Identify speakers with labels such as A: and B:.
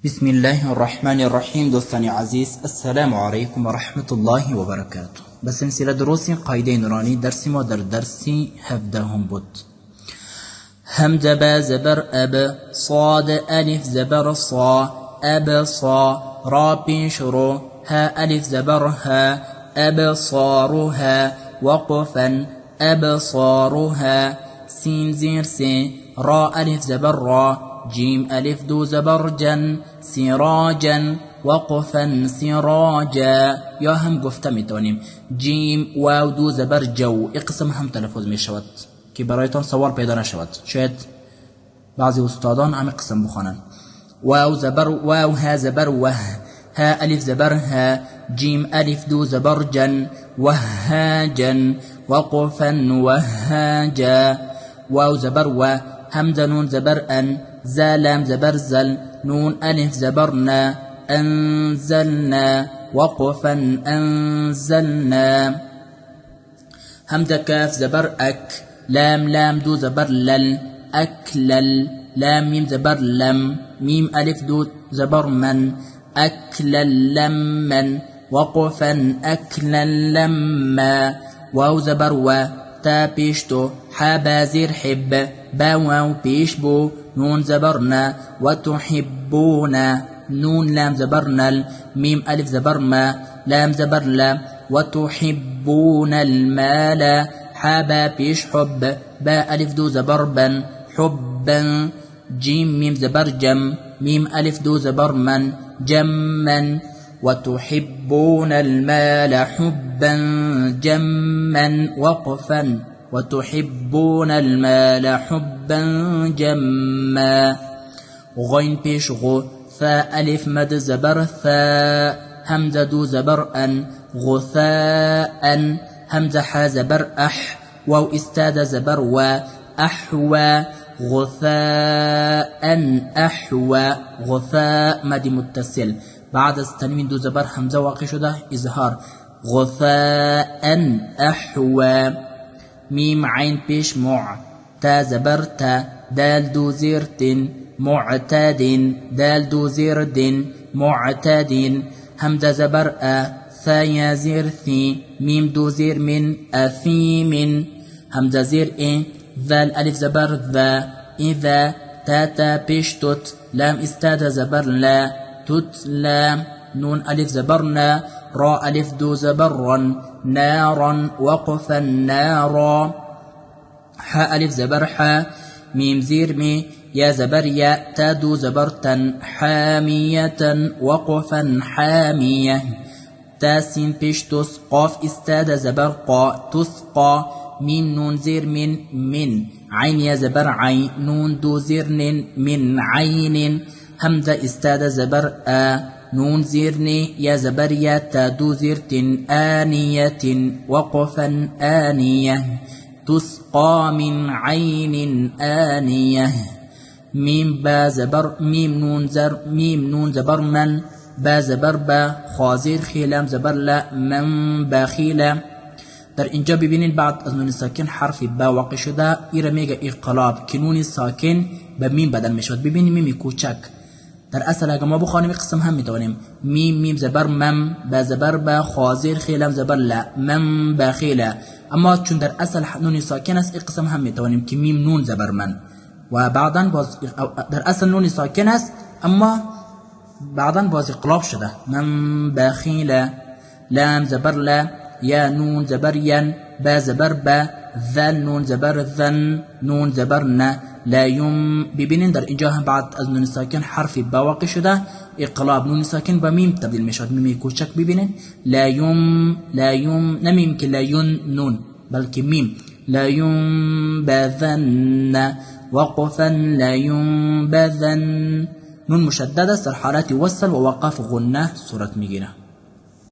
A: بسم الله الرحمن الرحيم. دوستان عزيز، السلام عليكم ورحمة الله وبركاته. بسلسلة دروس قاعدة نوراني درس مدر درسي هفدهم بود. همزة با زبر أب، صاد ألف زبر صا، أب صا، را بيش رو، ها ألف زبر ها، أبصارها، وقفا أبصارها، سين زير سي، را ألف زبر را، جيم ألف دو زبر جن، سراجا، وقفا سراجا. يا هم گفته میتونیم جیم واو دو زبر جو اقسم هم تلفظ میشود که برایتان سوال پیدا نشود. شاید بعضی استادان هم اقسم بخوانند. واو زبر واو، ها زبر وه، ها ألف زبر ها، جيم ألف دو زبر جن، وهاجا، وقفا وهاجا. واو زبر و، همزة نون زبر أن، زا لام زبر زل، نون ألف زبرنا، أنزلنا، وقفا أنزلنا. همزة كاف زبر أك، لام لام دو زبر لل، أكلل، لام ميم زبر لم، ميم ألف دو زبر من، أكلا لمن، وقفا أكلا لما. واو زبر و، تا بيشتو، حا بازير حب، با واو بيشبو، نون زبرنا، وتحبون، نون لام زبرنا، ميم ألف زبر ما، لام زبر لا، وتحبون المال، حا بيش حب، با ألف دو زبر بن، حبا، جيم ميم زبر جم، ميم ألف دو زبر من، جما، وتحبون المال حبا جما، وقفا، وتحبون المال حبا جما. غين بيش غو، ثاء ألف مد زبر ثاء، همزة دو زبر أن، غثاء، همزة حا زبر أح، واو استاد زبر و، أحوى، غثاء أحوى، غثاء مد متصل بعد التنوين دو زبر همزة واقع شده إظهار، غثاء أحوى. ميم عين بيش مع، تا زبر تا، دال دو زير تن، معتاد، دال دو زير دن، معتاد. همزة زبر أ، ثا زير ثي، ميم دو زير من، أثيم. همزة زير إ، ذا الألف زبر ذا، إذا، تا بيش تت، لام استاد زبر لا، تتلى. نون ألف زبرنا، را ألف دو زبرا، نارا، وقفا نارا. حا ألف زبر حا، ميم زير مي، يا زبر يا، تا دو زبرتا، حامية، وقفا حامية. تاسين بيش تس، قاف استاد زبر قا، تسقى. ميم نون زير من عين يا زبر عين، نون دو زير من عين. همزة استاد زبر آ، نون زيرني يا زبر يا، تا دو زيرت، آنية، وقفا آنية. تسقى من عين آنية. ميم با زبر، ميم نون زبر من، با زبر با، خازير خيلام زبر لا، من باخيلا. در اینجا ببینید بعد از نون ساکن حرف با واقع شده ایره میگه اقلاب که نون ساکن به میم بدل میشود. ببینید میم کوچک در اصل اگه ما بخوانیم قسم هم میتونیم میم زبر مم، با زبر با، خازیر خیلم زبر لا، مم باخیلا. اما چون در اصل نون ساکن است قسم هم میتونیم که میم نون زبر من، و بعدا باز در اصل نون ساکن است اما بعدا باز اقلاب شده، مم باخیلا. لام زبر لا، يا نون زبر ين، با زبر با، ذا نون زبر ذن، نون زبرنا، لا يم. ببینین در اینجا هم بعد از نون ساکن حرف با واقع شده اقلاب نون ساکن با میم تبدیل میشود. میم کوچک ببینین، لا يم نمیم که لا ين نون بلکه میم، لا ينبذن، وقفا لا ينبذن. نون مشدد است در حالت وصل و وقف غنه صورت میگیره.